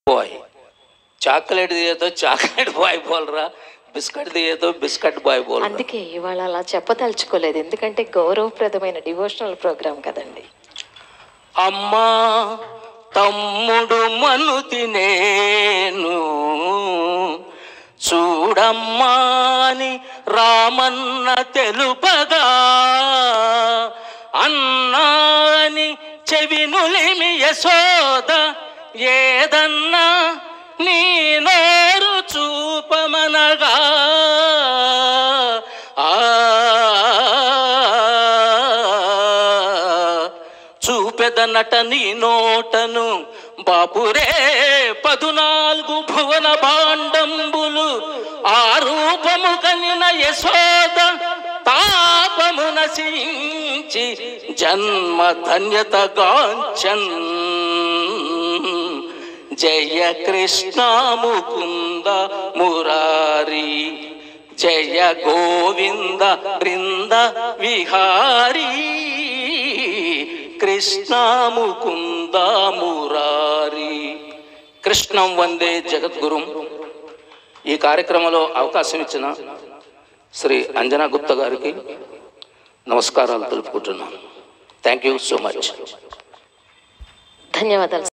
Boy chocolate దియేతో chocolate boy బోల్రా, biscuit దియేతో బిస్కెట్ బాయ్ బోల్. అందుకే ఇవాళ అలా చెప్పదలుచుకోలేదు, ఎందుకంటే గౌరవప్రదమైన డివోషనల్ ప్రోగ్రామ్ కదండి. అమ్మా తమ్ముడు మనుతి నేను చూడమ్మాని రామన్న తెలుపగా, అన్నాని చెవినులిమి యశోద ఏదన్నా నీ నోరు చూపమనగా, చూపెదనట నీ నోటను బాపురే 14 భువన భాండంబులు, ఆ రూపము కనిన యశోద తాపము నశించి జన్మ ధన్యత గాంచన్. జయ కృష్ణ ముకుంద మురారి, జయ గోవింద బృంద విహారీ, కృష్ణ ముకుంద మురారి. కృష్ణం వందే జగద్గురుం. ఈ కార్యక్రమంలో అవకాశం ఇచ్చిన శ్రీ అంజనా గుప్తా గారికి నమస్కారాలు తెలుపుకుంటున్నాను. Thank you so much. ధన్యవాదాలు.